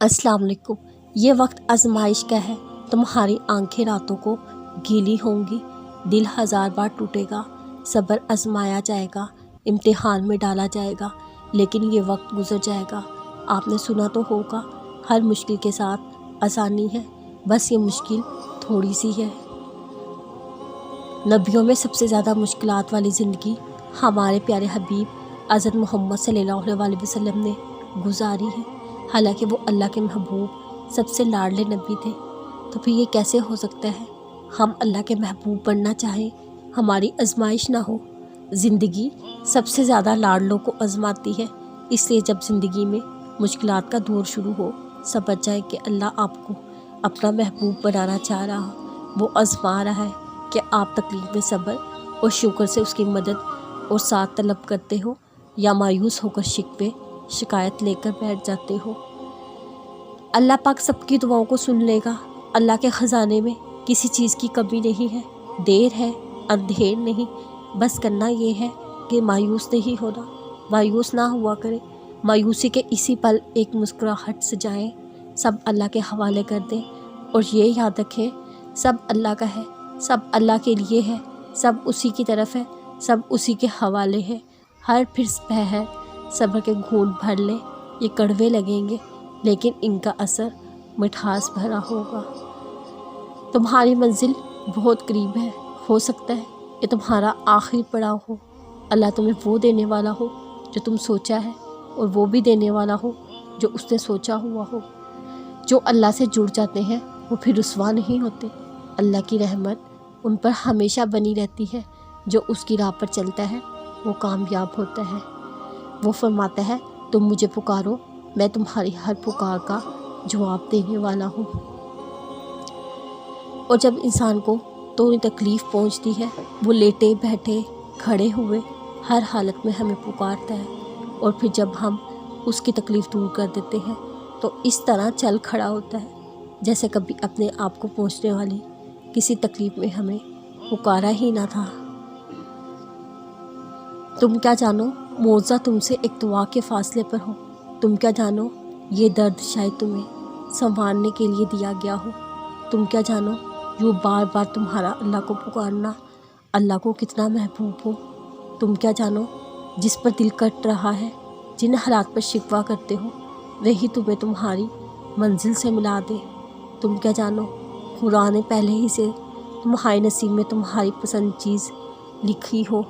अस्सलाम वालेकुम। ये वक्त आजमाइश का है। तुम्हारी आंखें रातों को गीली होंगी, दिल हज़ार बार टूटेगा, सब्र आजमाया जाएगा, इम्तिहान में डाला जाएगा, लेकिन ये वक्त गुजर जाएगा। आपने सुना तो होगा, हर मुश्किल के साथ आसानी है, बस ये मुश्किल थोड़ी सी है। नबियों में सबसे ज़्यादा मुश्किलात वाली ज़िंदगी हमारे प्यारे हबीब हज़रत मोहम्मद सल्लल्लाहु अलैहि वसल्लम ने गुजारी है। हालांकि वो अल्लाह के महबूब सबसे लाडले नबी थे, तो फिर ये कैसे हो सकता है हम अल्लाह के महबूब बनना चाहें, हमारी आजमाइश ना हो। ज़िंदगी सबसे ज़्यादा लाडलों को आजमाती है, इसलिए जब ज़िंदगी में मुश्किलात का दौर शुरू हो, समझ जाए कि अल्लाह आपको अपना महबूब बनाना चाह रहा, वो आजमा रहा है कि आप तकलीफ में सब्र और शुक्र से उसकी मदद और साथ तलब करते हो, या मायूस होकर शिकवे शिकायत लेकर बैठ जाते हो। अल्लाह पाक सबकी दुआओं को सुन लेगा। अल्लाह के ख़जाने में किसी चीज़ की कमी नहीं है, देर है अंधेर नहीं। बस करना ये है कि मायूस नहीं होना, मायूस ना हुआ करें। मायूसी के इसी पल एक मुस्कुराहट से जाएं, सब अल्लाह के हवाले कर दें और ये याद रखें, सब अल्लाह का है, सब अल्लाह के लिए है, सब उसी की तरफ है, सब उसी के हवाले है। हर फिर बह है, सब्र के घूंट भर ले, ये कड़वे लगेंगे लेकिन इनका असर मिठास भरा होगा। तुम्हारी मंजिल बहुत करीब है, हो सकता है ये तुम्हारा आखिरी पड़ाव हो। अल्लाह तुम्हें वो देने वाला हो जो तुम सोचा है, और वो भी देने वाला हो जो उसने सोचा हुआ हो। जो अल्लाह से जुड़ जाते हैं वो फिर रुसवा नहीं होते। अल्लाह की रहमत उन पर हमेशा बनी रहती है। जो उसकी राह पर चलता है वो कामयाब होता है। वो फरमाता है, तुम मुझे पुकारो, मैं तुम्हारी हर पुकार का जवाब देने वाला हूँ। और जब इंसान को थोड़ी तकलीफ़ पहुँचती है, वो लेटे बैठे खड़े हुए हर हालत में हमें पुकारता है, और फिर जब हम उसकी तकलीफ़ दूर कर देते हैं तो इस तरह चल खड़ा होता है जैसे कभी अपने आप को पहुँचने वाली किसी तकलीफ़ में हमें पुकारा ही ना था। तुम क्या जानो मौज़ा तुमसे एक दुआ के फासले पर हो। तुम क्या जानो ये दर्द शायद तुम्हें संभालने के लिए दिया गया हो। तुम क्या जानो यूँ बार बार तुम्हारा अल्लाह को पुकारना अल्लाह को कितना महबूब हो। तुम क्या जानो जिस पर दिल कट रहा है, जिन हालात पर शिकवा करते हो, वही तुम्हें तुम्हारी मंजिल से मिला दे। तुम क्या जानो खुदा ने पहले ही से तुम्हारे नसीब में तुम्हारी पसंद चीज़ लिखी हो।